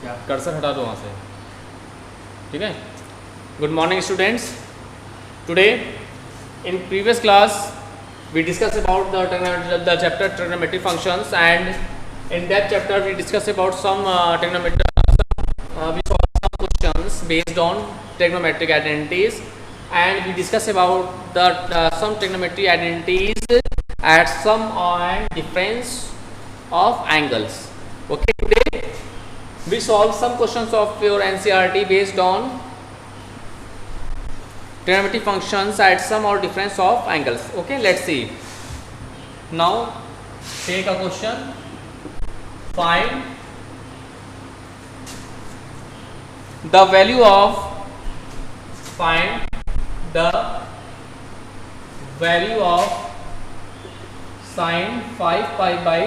Cursor हटा दो वहाँ से, ठीक है। Good morning students. Today in previous class we discussed about the chapter trigonometry functions, and in that chapter we discussed about some trigonometry we solved some questions based on trigonometric identities, and we discussed about the some trigonometry identities at sum and difference of angles. Okay, today we solve some questions of your NCERT based on trigonometry functions at sum or difference of angles. Okay, let's see. Now take a question. Find the value of sine 5 pi by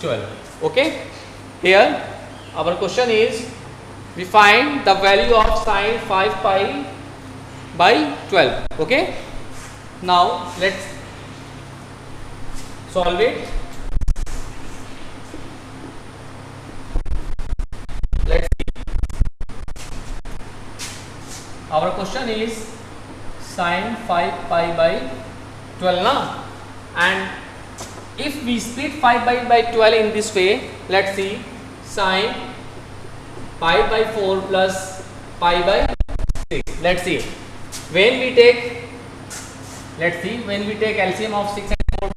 12. Okay, here our question is we find the value of sine 5 pi by 12. Okay, now let's solve it. Let's see. Our question is sine 5 pi by 12 na, and if we split 5 by 12 in this way, let's see, sine pi by 4 plus pi by 6. Let's see. When we take LCM of 6 and 4,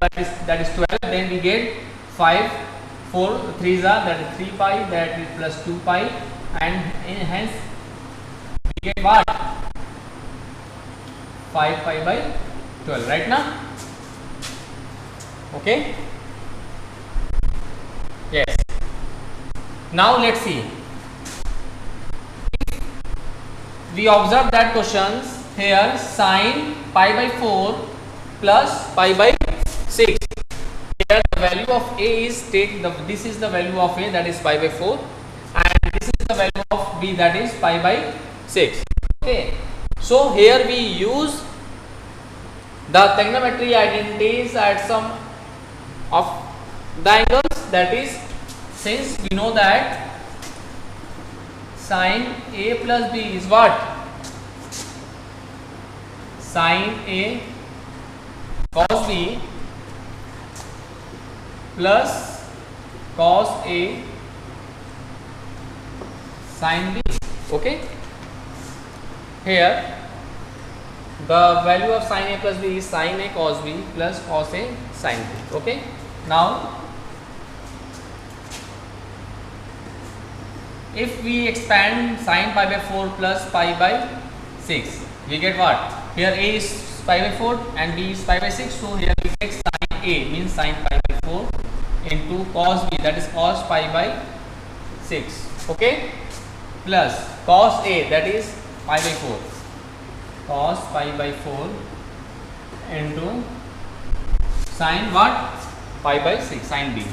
that is 12, then we get 5, 4 3s are, that is 3 pi, that is plus 2 pi, and hence we get what? 5 pi by 12, right now? Okay, yes. Now let's see. We observe that questions here, sine pi by 4 plus pi by 6. Here the value of A is this is the value of A, that is pi by 4, and this is the value of B, that is pi by 6. Okay, so here we use the trigonometry identities at some of the angles, that is, since we know that sine A plus B is what? Sine A cos B plus cos A sine B. Okay, here the value of sine A plus B is sine A cos B plus cos A sine B. Okay, now if we expand sine pi by 4 plus pi by 6, we get what? Here A is pi by 4 and B is pi by 6, so here we get sine A means sine pi by 4 into cos B, that is cos pi by 6. Okay, plus cos A, that is pi by 4, cos pi by 4 into sine what? Pi by 6, sine B.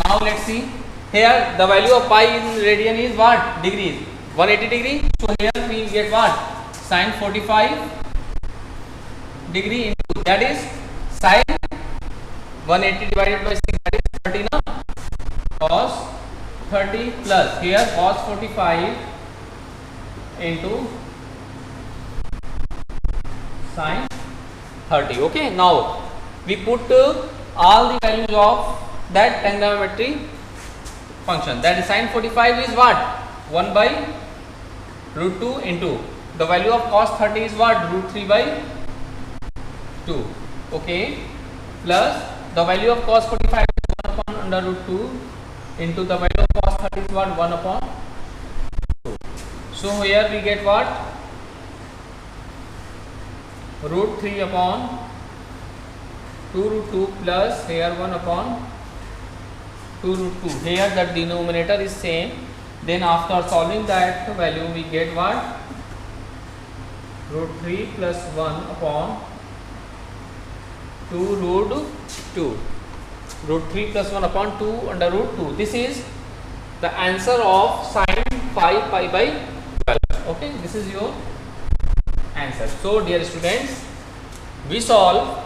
Now let's see. Here the value of pi in radian is what? Degrees, 180 degree. So here we get what? Sine 45 degree into, that is sine 180 divided by 6, that is 30 na? Cos 30 plus here cos 45 into sine 30. Okay, now we put all the values of that trigonometry function, that is sine 45 is what? 1 by root 2 into the value of cos 30 is what? Root 3 by 2. Okay, plus the value of cos 45 is 1 upon under root 2 into the value of cos 30 is what? 1 upon 2. So here we get what? Root 3 upon 2 root 2 plus here 1 upon 2 root 2. Here the denominator is same. Then after solving that value we get what? Root 3 plus 1 upon 2 root 2. Root 3 plus 1 upon 2 under root 2. This is the answer of sine 5 pi by 12. Okay, this is your answer. So dear students, we solve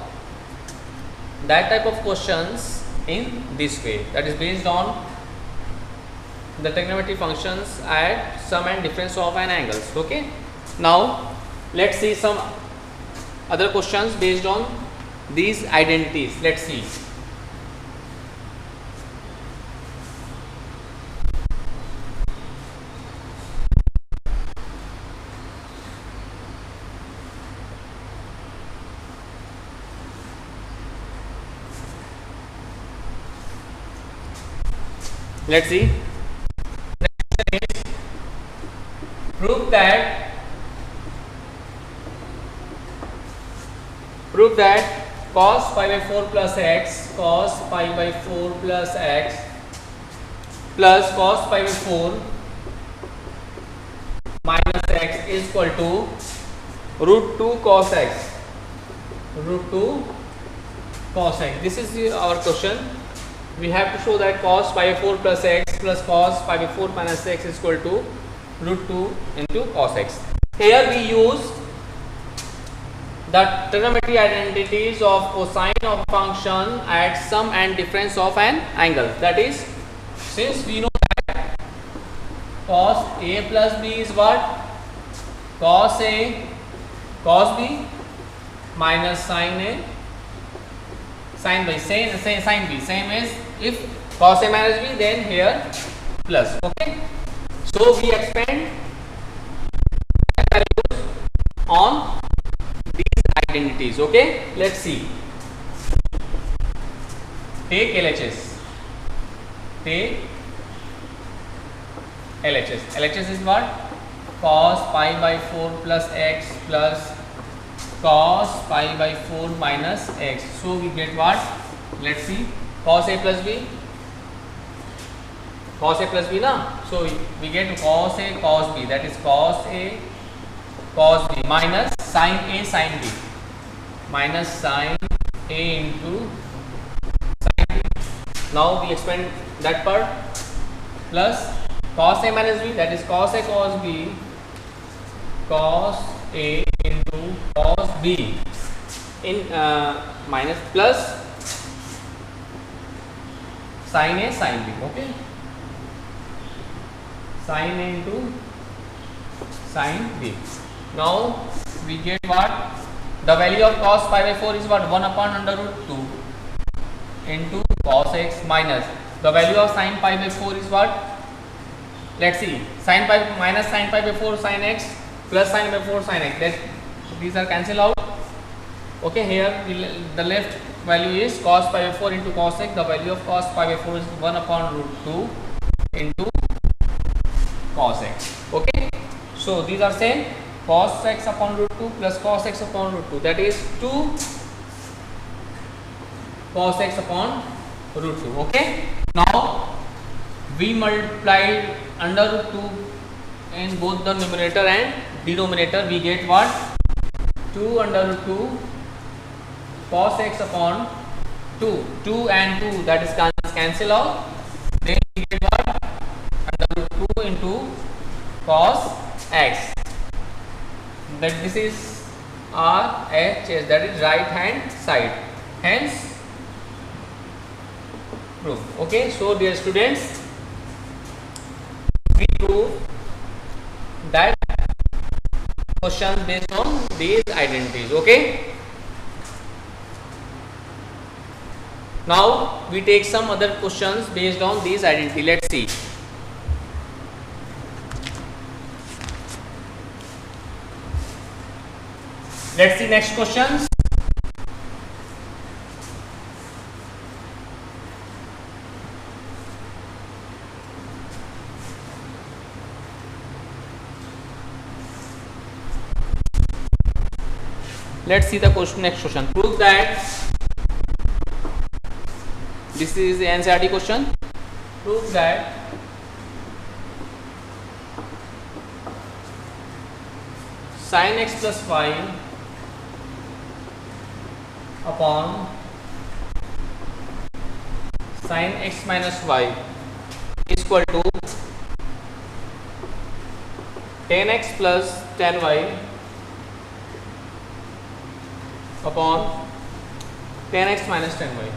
that type of questions in this way, that is based on the trigonometry functions at sum and difference of an angles. Okay, now let's see some other questions based on these identities. Let's see. Let's see. Next question is, prove that cos pi by 4 plus x plus cos pi by 4 minus x is equal to root 2 cos x. This is our question. We have to show that cos pi by 4 plus x plus cos pi by 4 minus x is equal to root 2 into cos x. Here we use the trigonometry identities of cosine of a function at sum and difference of an angle. That is, since we know that cos a plus b is what? Cos a cos b minus sin a sin b. Sin b. Same as if cos a minus b, then here plus. Okay. So we expand values on these identities. Okay. Let's see. Take LHS. LHS is what? Cos pi by 4 plus x plus cos pi by 4 minus x. So we get what? Let's see. Cos a plus b. Na. So we get cos a cos b. That is cos a cos b minus sin a sin b. Minus sin a into sin b. Now we expand that part. Plus cos a minus b. That is cos a cos b. Cos a into cos b in minus plus sin a sin b. Okay, sin a into sin b. Now we get what? The value of cos pi by 4 is what? 1 upon under root 2 into cos x minus the value of sin pi by 4 is what? Let's see. Sin pi minus sin pi by 4 sin x plus sin by 4 sin x. That these are cancelled out. Okay, here the left value is cos pi by 4 into cos x. The value of cos pi by 4 is 1 upon root 2 into cos x. Okay, so these are same. Cos x upon root 2 plus cos x upon root 2. That is 2 cos x upon root 2. Okay, now we multiply under root 2 in both the numerator and denominator. We get what? 2 under root 2 cos x upon 2. 2 and 2, that is cancel out. Then we get what? Under root 2 into cos x. That this is RHS, that is right hand side. Hence proof. Okay, so dear students, we prove that questions based on these identities. Okay, now we take some other questions based on these identity. Let's see. Let's see next questions. Let's see the question. Next question. Prove that this is the NCERT question. Prove that sin x plus 5 upon sin x minus y is equal to 10x plus 10y upon 10x minus 10y.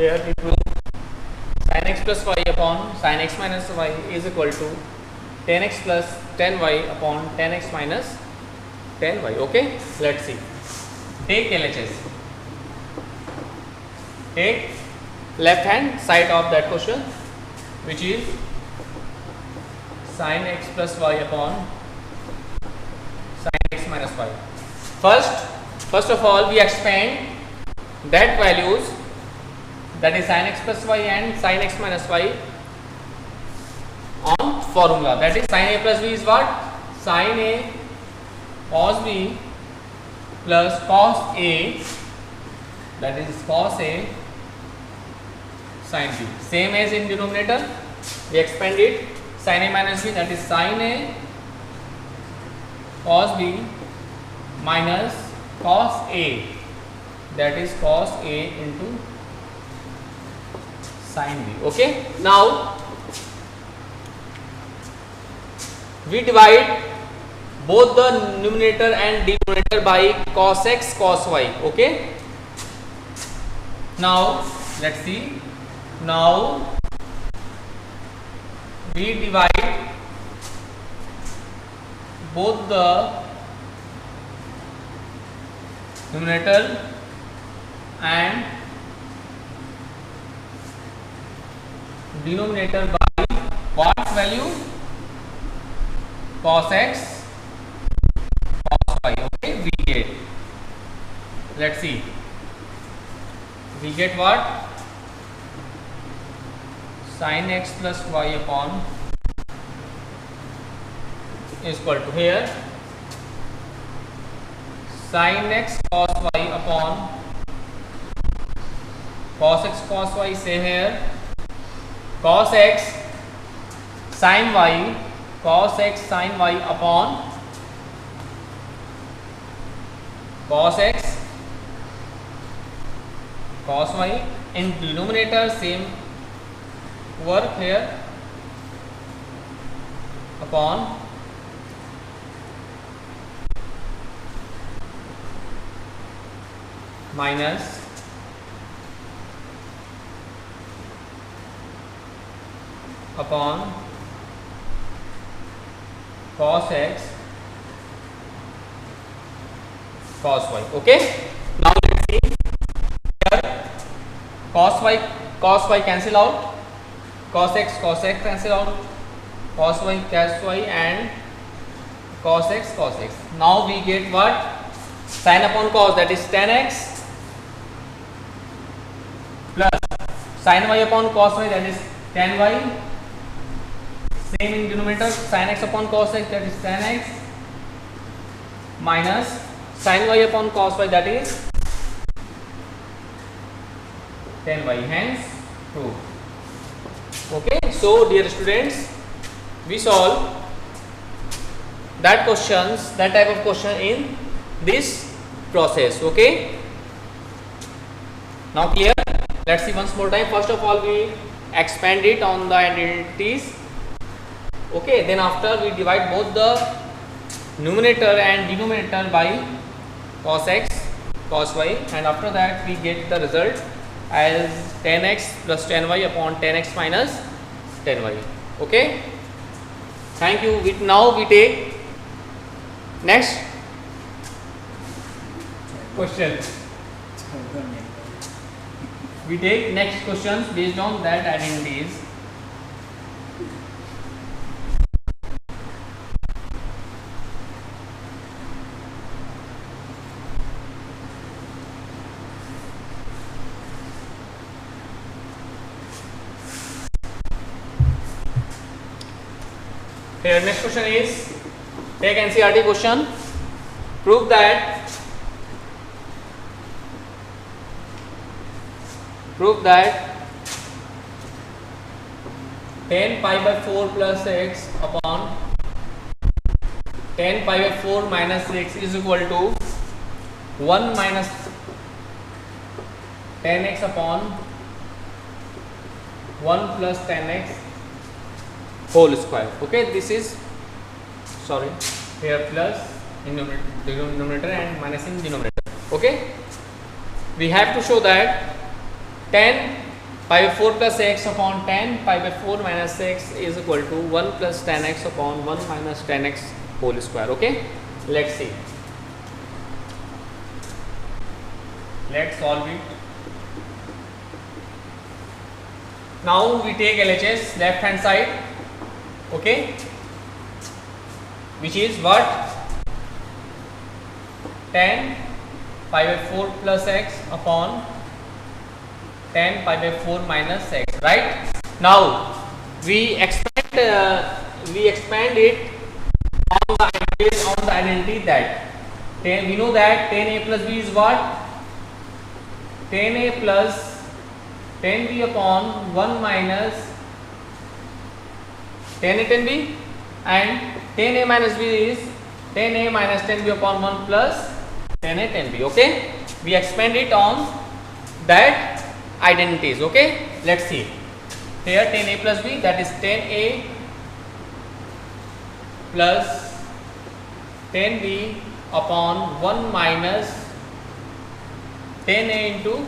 here we prove sin x plus y upon sin x minus y is equal to 10x plus 10y upon 10x minus 10y. Okay, let's see. Take LHS. Take left hand side of that question, which is sin x plus y upon sin x minus y. First of all, we expand that values, that is sin x plus y and sin x minus y, on formula, that is sin a plus b is what? Sin a cos b plus cos a, that is cos a sin b. Same as in denominator, we expand it, sin a minus b, that is sin a cos b minus cos a, that is cos a into sin b. Okay, now we divide both the numerator and denominator by cos x cos y. Okay, now let's see. Now we divide both the numerator and denominator by what value? Cos x cos y. Okay, we get, let's see, we get what? Sin x plus y upon is equal to, here sin x cos y upon cos x cos y, say here cos x sin y, cos x sin y upon cos x cos y. In denominator same work here, upon minus upon cos x cos y. Okay, now let's see here, cos y cancel out, cos x cancel out, cos y and cos x. Now we get what? Sin upon cos, that is tan x, plus sin y upon cos y, that is tan y. Same in denominator, sin x upon cos x, that is tan x, minus sin y upon cos y, that is tan y. Hence true. Okay, so dear students, we solve that type of question in this process. Okay, now clear? Let's see once more time. First of all, we expand it on the identities. Okay, then after we divide both the numerator and denominator by cos x cos y, and after that we get the result as tan x plus tan y upon tan x minus tan y. Okay, thank you. Now we take next question. We take next questions based on that identities. Here next question is, take NCERT question. Prove that tan pi by 4 plus x upon tan pi by 4 minus x is equal to 1 minus tan x upon 1 plus tan x whole square. Okay, this is, sorry, here plus in numerator and minus in denominator. Okay, we have to show that tan pi by 4 plus x upon 10 pi by 4 minus x is equal to 1 plus 10x upon 1 minus 10x whole square. Okay, let's see. Let's solve it. Now we take LHS left hand side, okay, which is what? 10 pi by 4 plus x upon 10 pi by 4 minus x, right? Now we expand it based on the identity that 10, we know that 10a plus b is what? 10a plus 10b upon 1 minus 10a 10b, and 10a minus b is 10a minus 10b upon 1 plus 10a 10b. Okay, we expand it on that identities. Okay, let's see. Here 10a plus b, that is 10a plus 10b upon 1 minus 10a into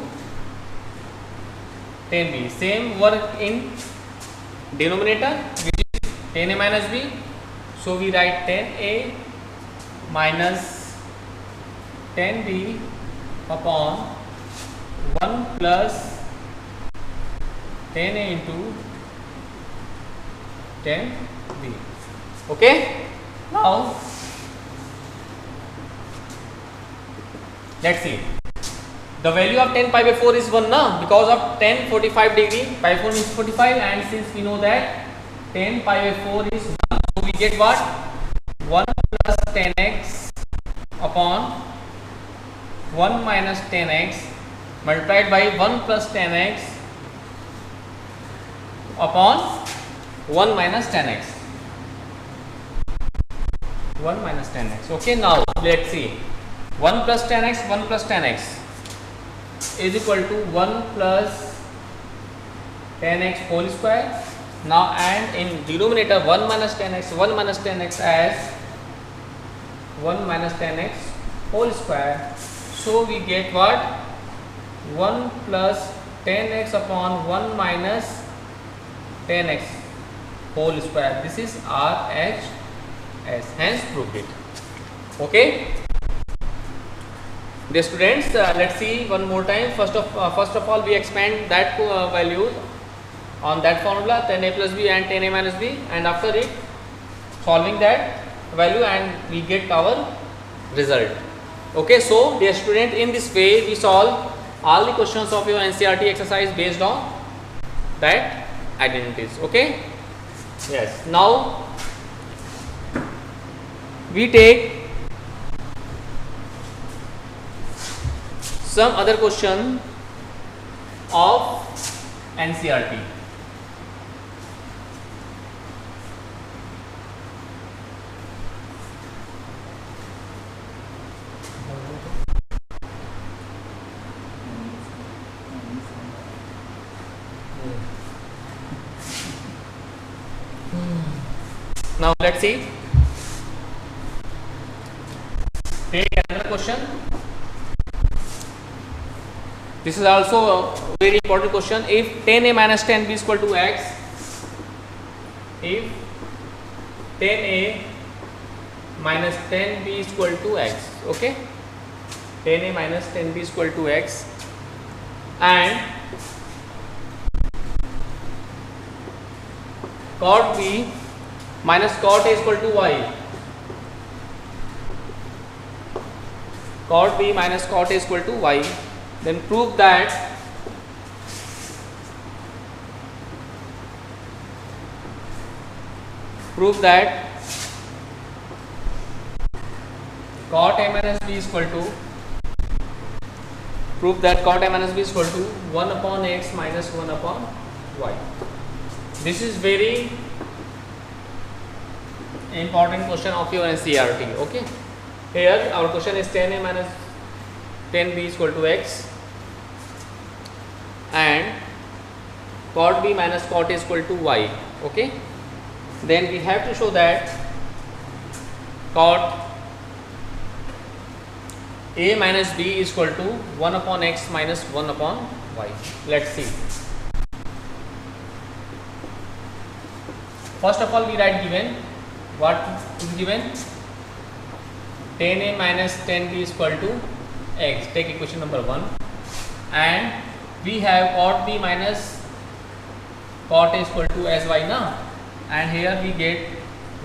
10b. Same work in denominator, which is 10a minus b. So we write 10a minus 10b upon 1 plus 10a into 10b. Okay, now let's see. The value of 10 pi by 4 is 1 now, because of 10 45 degree, pi 4 means 45, and since we know that 10 pi by 4 is 1, so we get what? 1 plus 10x upon 1 minus 10x multiplied by 1 plus 10x upon 1 minus 10x. 1 minus 10x. Okay, now let's see. 1 plus 10x, 1 plus 10x is equal to 1 plus 10x whole square. Now, and in denominator 1 minus 10x as 1 minus 10x whole square. So we get what? 1 plus 10x upon 1 minus 10x whole square. This is RHS. Hence proved it. Okay. Dear students, let's see one more time. First of all, we expand that value on that formula 10a plus b and 10a minus b, and after it solving that value and we get our result. Okay, so dear student, in this way we solve all the questions of your NCERT exercise based on that identities. Okay, yes. Now we take some other question of NCERT. Now let's see. Take another question. This is also a very important question. If 10a minus 10b is equal to x, if 10a minus 10b is equal to x, okay, 10a minus 10b is equal to x, and cot b minus cot a is equal to y, cot b minus cot a is equal to y, then prove that cot a minus b is equal to, prove that cot a minus b is equal to 1 upon x minus 1 upon y. This is very important question of your NCERT. Okay, here our question is 10a minus 10b is equal to x, and cot b minus cot a is equal to y. Okay, then we have to show that cot a minus b is equal to 1 upon x minus 1 upon y. Let's see. first of all we write given. What is given? 10a minus 10b is equal to x. Take equation number 1, and we have cot b minus cot a is equal to as y now, and here we get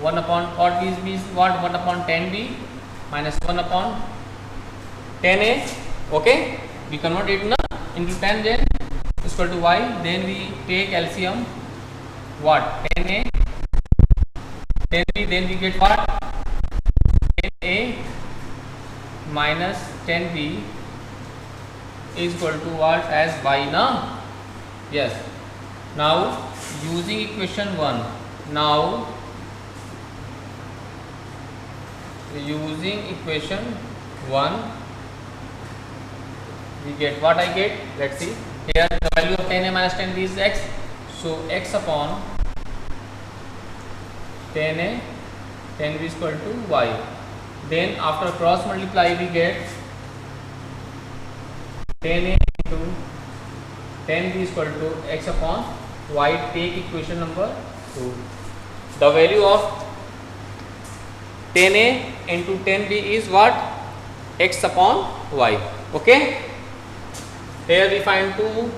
1 upon cot b is what? 1 upon 10b minus 1 upon 10a. Okay, we convert it now into 10, then is equal to y. Then we take LCM, what? 10a 10b, then we get what? 10a minus 10b is equal to what? As y now. Yes. Now using equation 1, now using equation 1 we get what I get. Let's see. Here the value of 10a minus 10b is x, so x upon 10a 10b is equal to y. Then after cross multiply we get 10a into 10b is equal to x upon y. Take equation number 2. The value of 10a into 10b is what? X upon y. Okay, here we find two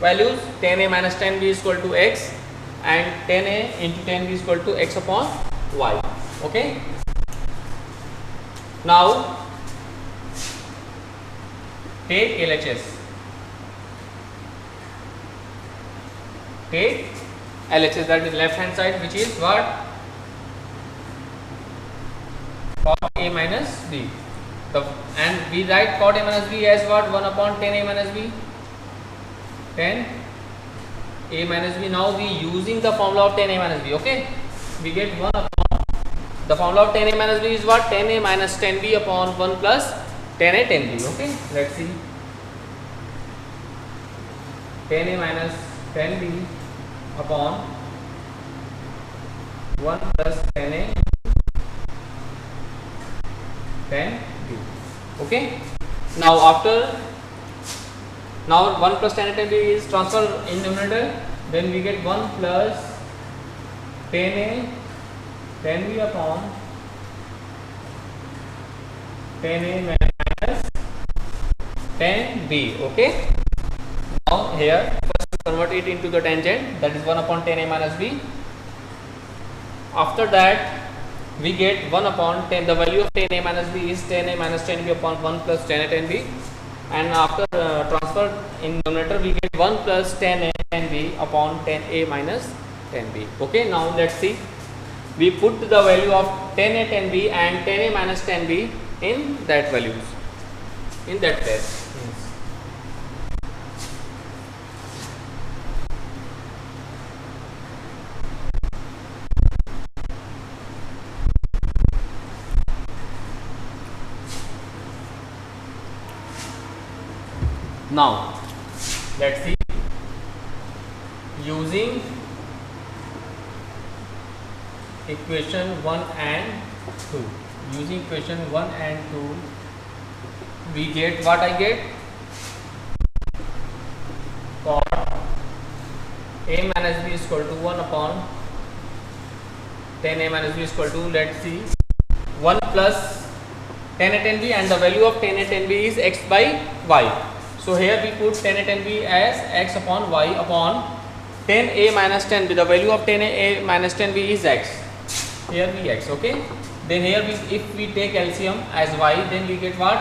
values, 10a minus 10b is equal to x and 10a into 10b is equal to x upon y. Okay, now take LHS. Take LHS, that is left hand side, which is what? Cot a minus b. And we write cot a minus b as what? 1 upon 10 a minus b. 10 a minus b. Now we using the formula of 10 a minus b. Okay, we get 1 upon the formula of 10 a minus b is what? 10 a minus 10 b upon 1 plus 10 a 10 b. Okay, let's see. 10 a minus 10 b upon 1 plus 10 a 10 b. Okay, now after 1 plus 10 a 10 b is transferred in numerator, then we get 1 plus 10 a 10 b upon 10 a minus 10 b. Okay, now here first convert it into the tangent, that is 1 upon 10 a minus b. After that we get 1 upon 10, the value of 10 a minus b is 10 a minus 10 b upon 1 plus 10 a 10 b, and after transfer in numerator we get 1 plus 10 a 10 b upon 10 a minus 10 b. Okay, now let's see. We put the value of 10 a 10 b and 10 a minus 10 b in that values, in that place. Now let's see, using equation 1 and 2, using equation 1 and 2 we get what I get? Cot a minus b is equal to 1 upon 10 a minus b is equal to, let's see, 1 plus 10 a 10 b, and the value of 10 a 10 b is x by y. So here we put 10 a 10 b as x upon y upon 10 a minus 10 b. The value of 10 a minus 10 b is x. Here we x. Okay. Then here we, if we take LCM as y, then we get what?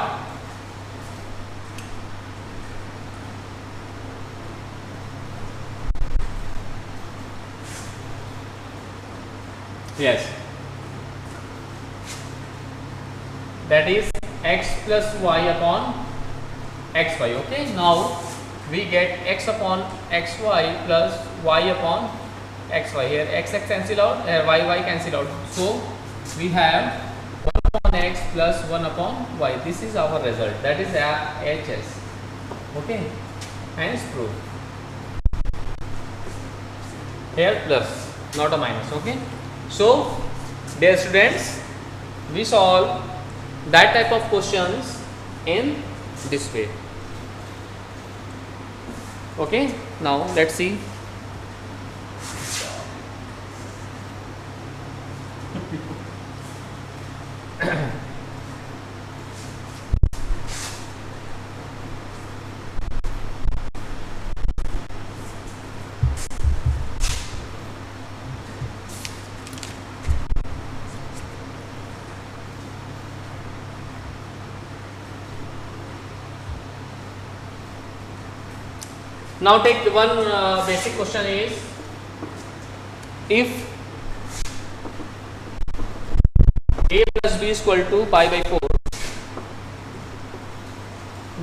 Yes. That is x plus y upon xy. Okay, now we get x upon xy plus y upon xy. Here x cancel out, here y cancel out. So we have 1 upon x plus 1 upon y. This is our result. That is HS. Okay, hence proof. Here plus, not a minus. Okay. So dear students, we solve that type of questions in this way. Okay, now let's see. Now take one basic question is, if a plus b is equal to pi by 4,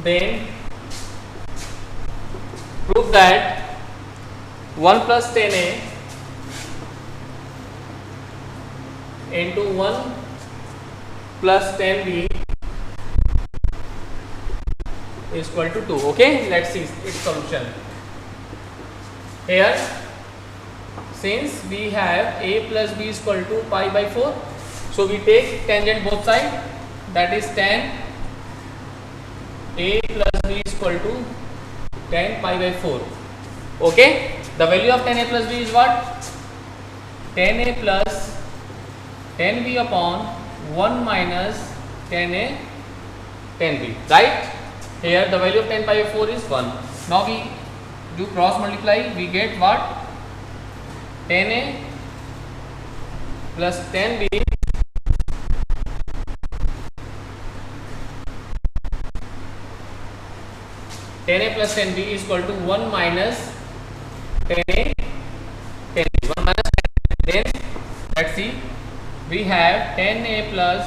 then prove that 1 plus 10a into 1 plus 10b is equal to 2. Okay, let's see its solution. Here, since we have a plus b is equal to pi by 4, so we take tangent both sides, that is tan a plus b is equal to tan pi by 4. Okay, the value of tan a plus b is what? Tan a plus tan b upon 1 minus tan a tan b, right? Here the value of tan pi by 4 is 1. Now we do cross multiply, we get what? Tan a plus tan b tan a plus tan b is equal to 1 minus tan a tan b. 1 minus tan a. Then let's see, we have tan a plus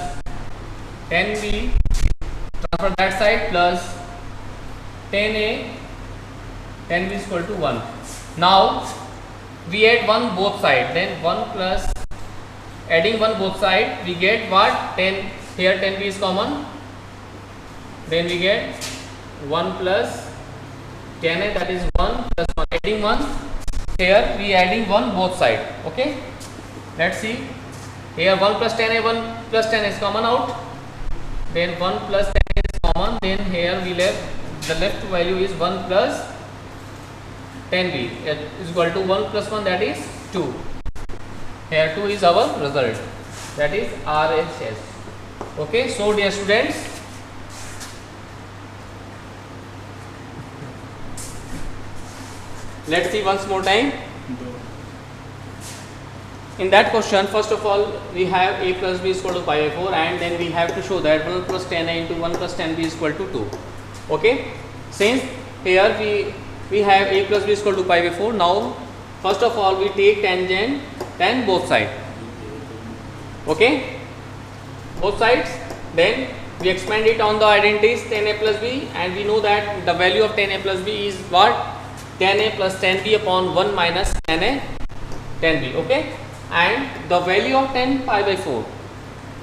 tan b, transfer that side, plus tan a tan b is equal to 1. Now we add 1 both side, then 1 plus, adding 1 both side, we get what? Tan, here tan b is common, then we get 1 plus tan a, that is 1 plus 1, adding 1, here we adding 1 both side. Okay, let's see, here 1 plus tan a, 1 plus tan a is common out, then 1 plus tan a is common, then here we left, the left value is 1 plus tan b is equal to 1 plus 1, that is 2. Here 2 is our result, that is RHS. Okay, so dear students, let's see once more time. In that question, first of all, we have a plus b is equal to pi by 4, and then we have to show that 1 plus tan a into 1 plus tan b is equal to 2. Okay, since here we have a plus b is equal to pi by 4, now first of all we take tangent tan both sides. Okay, both sides, then we expand it on the identities tan a plus b, and we know that the value of tan a plus b is what? Tan a plus tan b upon 1 minus tan a tan b. Okay, and the value of tan pi by 4,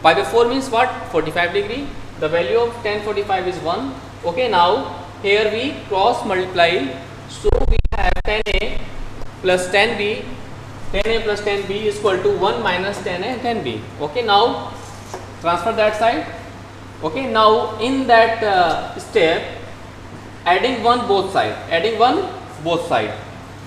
pi by 4 means what? 45 degree. The value of tan 45 is 1. Okay, now here we cross multiply, so we have tan a plus tan b, tan a plus tan b is equal to 1 minus tan a tan b. Okay, now transfer that side. Okay, now in that step, adding 1 both side, adding 1 both side.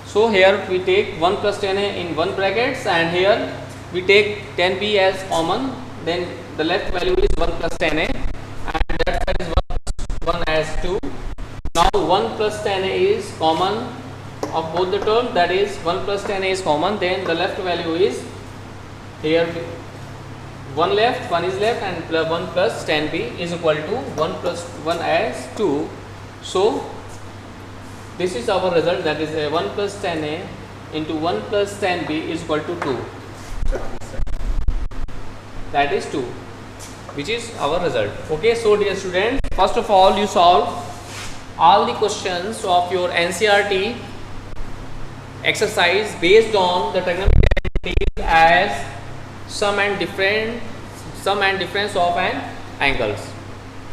So here we take 1 plus tan a in 1 brackets, and here we take tan b as common, then the left value is 1 plus tan a, and that side is 1 plus 1 as 2. Now 1 plus tan a is common of both the terms, that is 1 plus tan a is common, then the left value is here 1 left, 1 is left, and 1 plus tan b is equal to 1 plus 1 as 2. So this is our result, that is 1 plus tan a into 1 plus tan b is equal to 2. That is 2, which is our result. Okay, so dear students, first of all you solve all the questions of your NCERT exercise based on the trigonometric identities as sum and difference of an angles.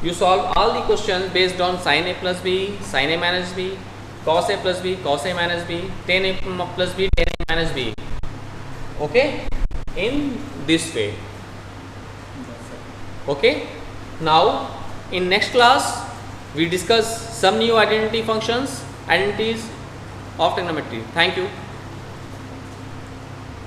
You solve all the questions based on sin a plus b, sin a minus b, cos a plus b, cos a minus b, tan a plus b, tan a minus b. Okay, in this way. Okay, now in next class we discuss some new identities of trigonometry. Thank you.